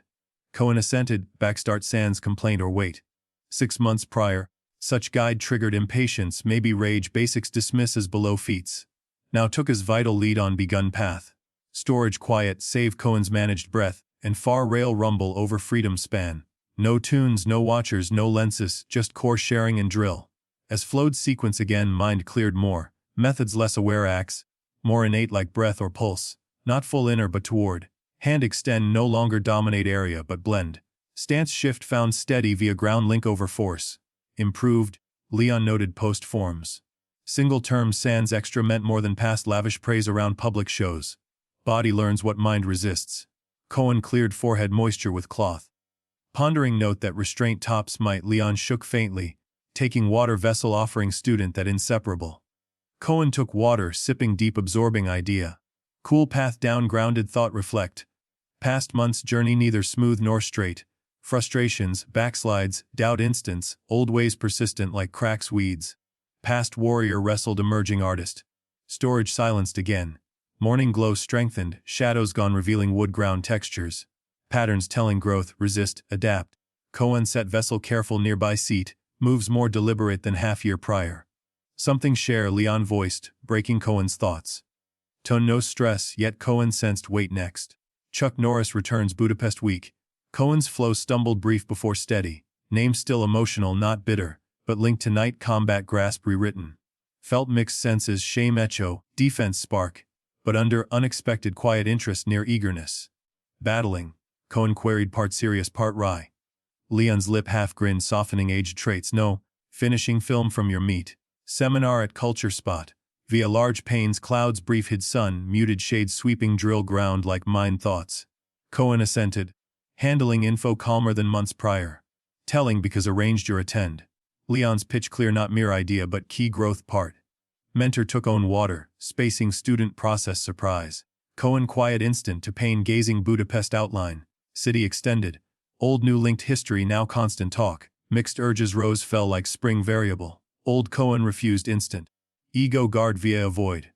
Cohen assented, backstart sans complaint or wait. 6 months prior, such guide triggered impatience, maybe rage, basics dismiss as below feats. Now took as vital lead on begun path. Storage quiet, save Cohen's managed breath, and far rail rumble over freedom span. No tunes, no watchers, no lenses, just core sharing and drill. As flowed sequence again, mind cleared more, methods less aware acts, more innate like breath or pulse, not full inner but toward. Hand extend no longer dominate area but blend. Stance shift found steady via ground link over force. Improved, Leon noted post forms. Single term sans extra meant more than past lavish praise around public shows. Body learns what mind resists. Cohen cleared forehead moisture with cloth. Pondering note that restraint tops might. Leon shook faintly, taking water vessel offering student that inseparable. Cohen took water, sipping deep absorbing idea. Cool path down grounded thought reflect. Past months journey neither smooth nor straight. Frustrations, backslides, doubt instants, old ways persistent like cracks weeds. Past warrior wrestled emerging artist. Storage silenced again. Morning glow strengthened, shadows gone revealing wood ground textures. Patterns telling growth, resist, adapt. Cohen set vessel careful nearby seat, moves more deliberate than half year prior. Something share Leon voiced, breaking Cohen's thoughts. Tone no stress, yet Cohen sensed weight next. Chuck Norris returns Budapest week. Cohen's flow stumbled brief before steady. Name still emotional not bitter, but linked to night combat grasp rewritten. Felt mixed senses shame echo, defense spark, but under unexpected quiet interest near eagerness. Battling, Cohen queried part serious part wry. Leon's lip half grin softening aged traits no, finishing film from your meat. Seminar at culture spot. Via large panes clouds brief hid sun muted shades sweeping drill ground like mind thoughts. Cohen assented. Handling info calmer than months prior. Telling because arranged your attend. Leon's pitch clear not mere idea but key growth part. Mentor took own water, spacing student process surprise. Cohen quiet instant to pain gazing Budapest outline. City extended. Old new linked history now constant talk. Mixed urges rose fell like spring variable. Old Cohen refused instant. Ego guard via avoid.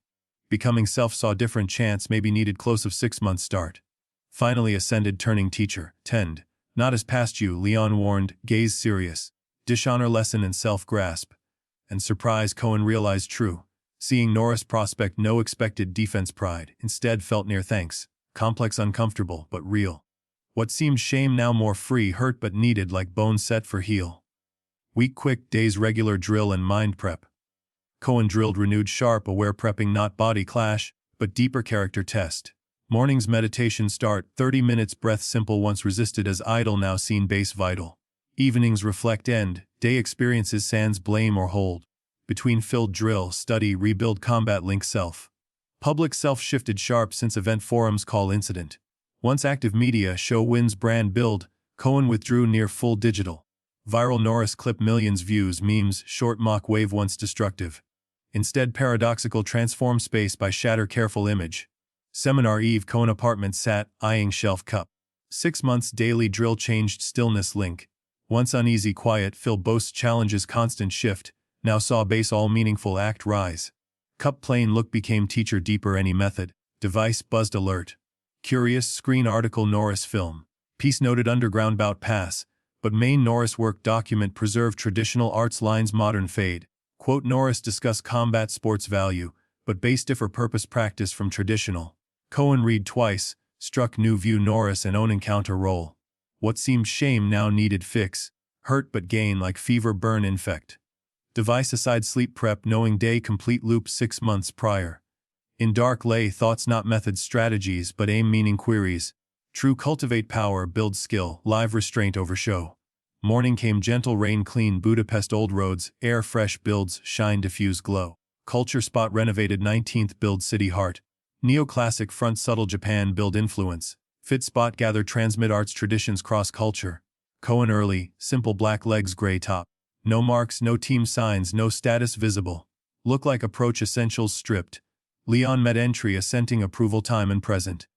Becoming self saw different chance maybe needed close of 6 months start. Finally ascended turning teacher, tend. Not as past you, Leon warned, gaze serious. Dishonor lesson and self-grasp. And surprise Cohen realized true. Seeing Norris prospect no expected defense pride, instead felt near thanks. Complex uncomfortable, but real. What seemed shame now more free hurt but needed like bone set for heel. Week quick days regular drill and mind prep. Cohen drilled renewed sharp aware prepping not body clash, but deeper character test. Morning's meditation start 30 minutes breath simple once resisted as idle now seen base vital. Evenings reflect end, day experiences sans blame or hold. Between filled drill, study, rebuild combat link self. Public self shifted sharp since event forums call incident. Once active media show wins brand build, Cohen withdrew near full digital. Viral Norris clip millions views memes short mock wave once destructive. Instead paradoxical transform space by shatter careful image. Seminar eve Cohen apartment sat, eyeing shelf cup. 6 months daily drill changed stillness link. Once uneasy quiet fill boasts challenges constant shift, now saw base all meaningful act rise. Cup plain look became teacher deeper any method, device buzzed alert. Curious screen article Norris film. Piece noted underground bout pass, but main Norris work document preserve traditional arts lines modern fade. Quote Norris discuss combat sports value, but base differ purpose practice from traditional. Cohen read twice, struck new view Norris and own encounter role. What seemed shame now needed fix, hurt but gain like fever burn infect. Device aside sleep prep knowing day complete loop 6 months prior. In dark lay thoughts not methods strategies but aim meaning queries. True cultivate power build skill live restraint over show. Morning came gentle rain clean Budapest old roads air fresh builds shine diffuse glow. Culture spot renovated 19th build city heart. Neoclassic front subtle Japan build influence. Fit spot gather transmit arts traditions cross culture. Cohen early, simple black legs gray top. No marks, no team signs, no status visible. Look like approach essentials stripped. Leon met entry assenting approval time and present.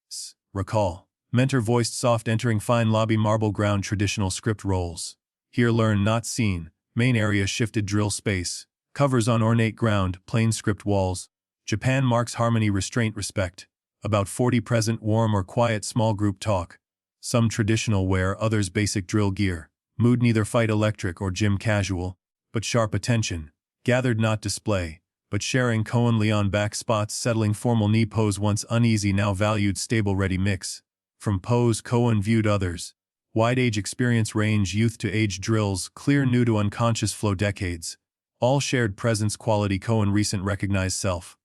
Recall. Mentor voiced soft entering fine lobby marble ground traditional script roles. Here learn not seen. Main area shifted drill space. Covers on ornate ground, plain script walls. Japan marks harmony restraint respect. About 40 present warm or quiet small group talk. Some traditional wear others basic drill gear. Mood neither fight electric or gym casual, but sharp attention. Gathered not display, but sharing Cohen Leon back spots settling formal knee pose once uneasy now valued stable ready mix. From pose Cohen viewed others. Wide age experience range youth to age drills, clear new to unconscious flow decades. All shared presence quality Cohen recent recognized self.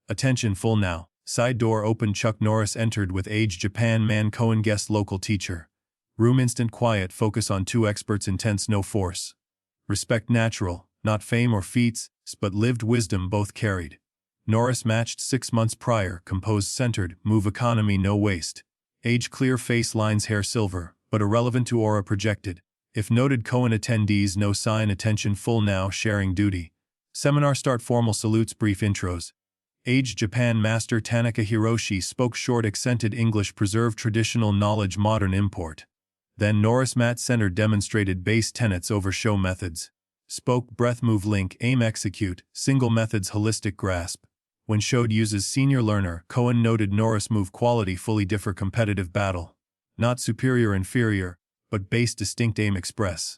Attention full now. Side door open Chuck Norris entered with age Japan man Cohen guest local teacher. Room instant quiet focus on two experts intense no force. Respect natural, not fame or feats, but lived wisdom both carried. Norris matched 6 months prior, composed centered, move economy no waste. Age clear face lines hair silver, but irrelevant to aura projected. If noted Cohen attendees no sign attention full now sharing duty. Seminar start formal salutes brief intros. Age Japan Master Tanaka Hiroshi spoke short accented English preserved traditional knowledge modern import. Then Norris mat centered demonstrated base tenets over show methods. Spoke breath move link aim execute, single methods holistic grasp. When showed uses senior learner, Cohen noted Norris move quality fully differ competitive battle. Not superior inferior, but base distinct aim express.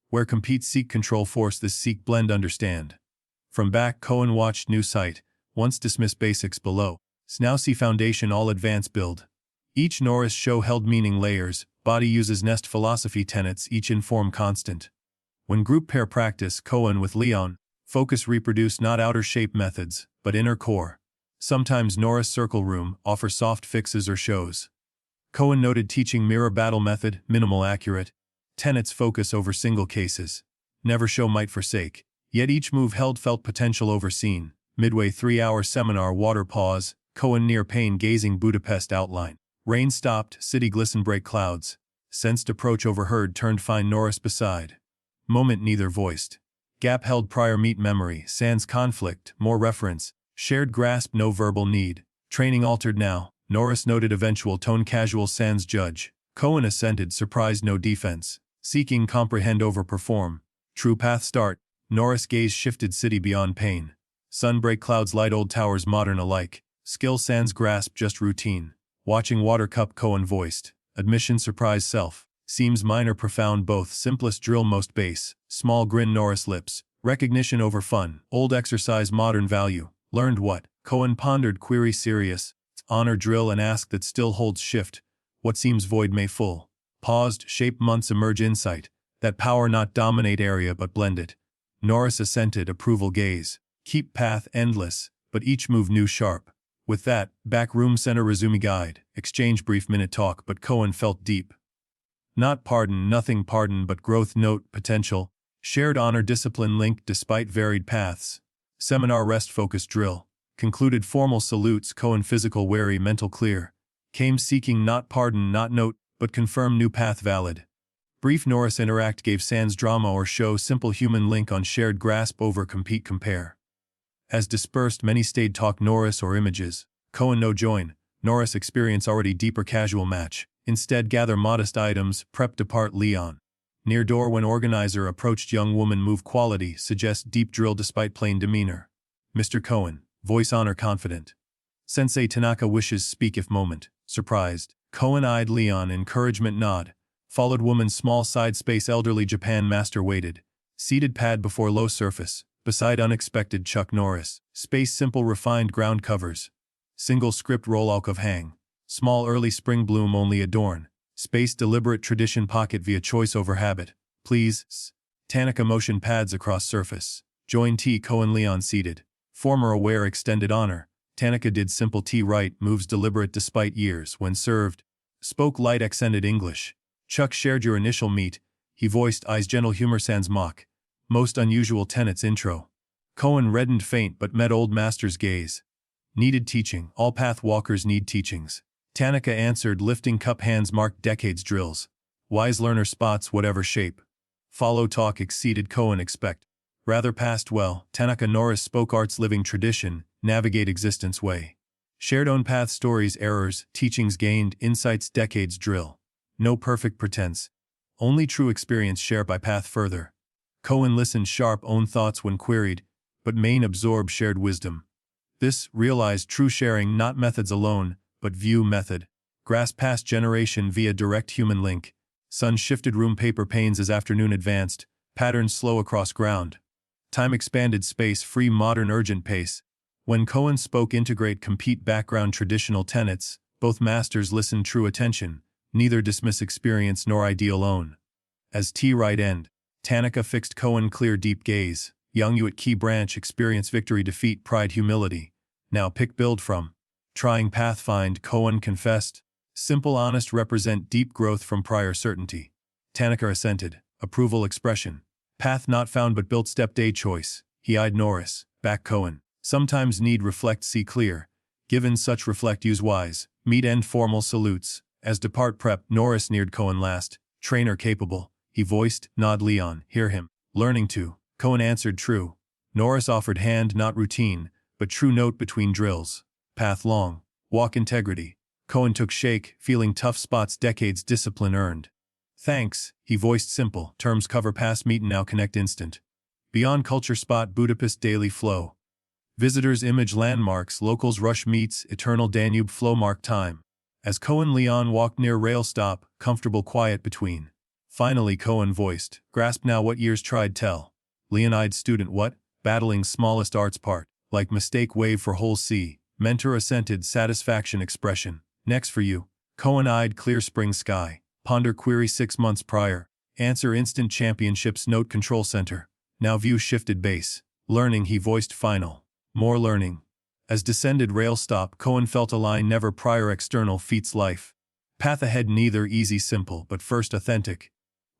Where compete seek control force this seek blend understand. From back Cohen watched new sight, once dismiss basics below. Now see foundation all advance build. Each Norris show held meaning layers, body uses nest philosophy tenets each inform constant. When group pair practice Cohen with Leon, focus reproduce not outer shape methods, but inner core. Sometimes Norris circle room offer soft fixes or shows. Cohen noted teaching mirror battle method, minimal accurate. Tenets focus over single cases. Never show might forsake. Yet each move held felt potential overseen. Midway 3-hour seminar water pause, Cohen near pain gazing Budapest outline. Rain stopped, city glisten break clouds. Sensed approach overheard turned find Norris beside. Moment neither voiced. Gap held prior meet memory, sans conflict, more reference. Shared grasp no verbal need. Training altered now. Norris noted eventual tone casual sans judge. Cohen assented surprised no defense. Seeking comprehend overperform. True path start. Norris gaze shifted city beyond pain. Sun break clouds light old towers modern alike. Skill sans grasp just routine. Watching water cup Cohen voiced. Admission surprise self. Seems minor profound both simplest drill most base. Small grin Norris lips. Recognition over fun. Old exercise modern value. Learned what? Cohen pondered query serious. Honor drill and ask that still holds shift. What seems void may full. Paused shape months emerge insight. That power not dominate area but blend it. Norris assented approval gaze. Keep path endless, but each move new sharp. With that, back room center resume guide. Exchange brief minute talk but Cohen felt deep. Not pardon nothing pardon but growth note potential. Shared honor discipline linked despite varied paths. Seminar rest focus drill. Concluded formal salutes Cohen physical wary mental clear. Came seeking not pardon not note, but confirm new path valid. Brief Norris interact gave sans drama or show simple human link on shared grasp over compete compare. As dispersed many stayed talk Norris or images. Cohen no join. Norris experience already deeper casual match. Instead gather modest items, prep depart Leon. Near door when organizer approached young woman move quality suggest deep drill despite plain demeanor. Mr. Cohen, voice honor confident. Sensei Tanaka wishes speak if moment, surprised. Cohen eyed Leon encouragement nod. Followed woman small side space elderly Japan master waited. Seated pad before low surface, beside unexpected Chuck Norris. Space simple refined ground covers. Single script roll alcove hang. Small early spring bloom only adorn. Space deliberate tradition pocket via choice over habit. Please. Tanaka motion pads across surface. Join T Cohen Leon seated. Former aware extended honor. Tanaka did simple T right moves deliberate despite years when served. Spoke light accented English. Chuck shared your initial meet. He voiced eyes gentle humor sans mock. Most unusual tenets intro. Cohen reddened faint but met old master's gaze. Needed teaching. All path walkers need teachings. Tanaka answered lifting cup hands marked decades drills. Wise learner spots whatever shape. Follow talk exceeded Cohen expect. Rather passed well. Tanaka Norris spoke arts living tradition, navigate existence way. Shared own path stories errors, teachings gained, insights decades drill. No perfect pretense. Only true experience share by path further. Cohen listened sharp own thoughts when queried, but main absorb shared wisdom. This realized true sharing not methods alone, but view method. Grasp past generation via direct human link. Sun shifted room paper panes as afternoon advanced, patterns slow across ground. Time expanded space free modern urgent pace. When Cohen spoke integrate compete background traditional tenets, both masters listened true attention. neither dismiss experience nor ideal own. As T right end, Tanaka fixed Cohen clear deep gaze. Young you at key branch experience victory defeat pride humility. Now pick build from. Trying path find Cohen confessed. Simple honest represent deep growth from prior certainty. Tanaka assented. Approval expression. Path not found but built step day choice. He eyed Norris. Back Cohen. Sometimes need reflect see clear. Given such reflect use wise. Meet end formal salutes. As depart prep Norris neared Cohen last. Trainer capable. He voiced. Nod Leon. Hear him. Learning to. Cohen answered true. Norris offered hand not routine, but true note between drills. Path long. Walk integrity. Cohen took shake, feeling tough spots decades discipline earned. Thanks, he voiced simple. Terms cover past meet and now connect instant. Beyond culture spot Budapest daily flow. Visitors image landmarks locals rush meets eternal Danube flow mark time. As Cohen Leon walked near rail stop, comfortable quiet between. Finally Cohen voiced, grasp now what years tried tell. Leonide student what? Battling smallest arts part. Like mistake wave for whole sea. Mentor assented satisfaction expression. Next for you. Cohen eyed clear spring sky. Ponder query 6 months prior. Answer instant championships note control center. Now view shifted base. Learning he voiced final. More learning. As descended rail stop Cohen felt a line never prior external feats life. Path ahead neither easy simple but first authentic.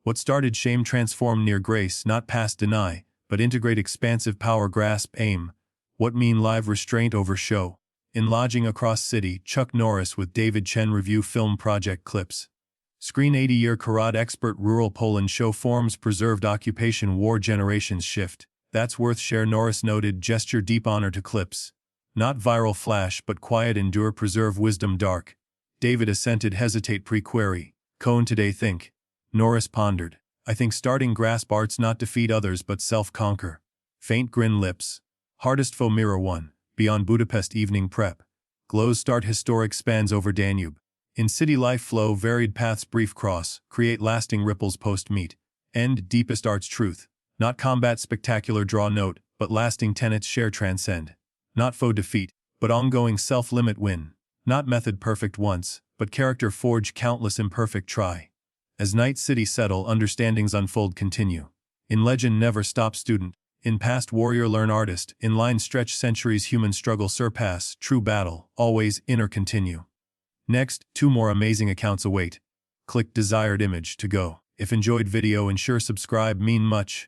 What started shame transform near grace not past deny, but integrate expansive power grasp aim. What mean live restraint over show. In lodging across city Chuck Norris with David Chen review film project clips. Screen 80-year karate expert rural Poland show forms preserved occupation war generations shift. That's worth share Norris noted gesture deep honor to clips. Not viral flash but quiet endure preserve wisdom dark. David assented hesitate pre-query. Cohen today think. Norris pondered. I think starting grasp arts not defeat others but self-conquer. Faint grin lips. Hardest foe mirror 1. Beyond Budapest evening prep. Glows start historic spans over Danube. In city life flow varied paths brief cross, create lasting ripples post meet. End deepest arts truth. Not combat spectacular draw note, but lasting tenets share transcend. Not foe defeat, but ongoing self-limit win. Not method perfect once, but character forge countless imperfect try. As night city settle understandings unfold continue. In legend never stop student. In past warrior learn artist. In line stretch centuries human struggle surpass. True battle, always inner continue. Next, 2 more amazing accounts await. Click desired image to go. If enjoyed video ensure subscribe mean much.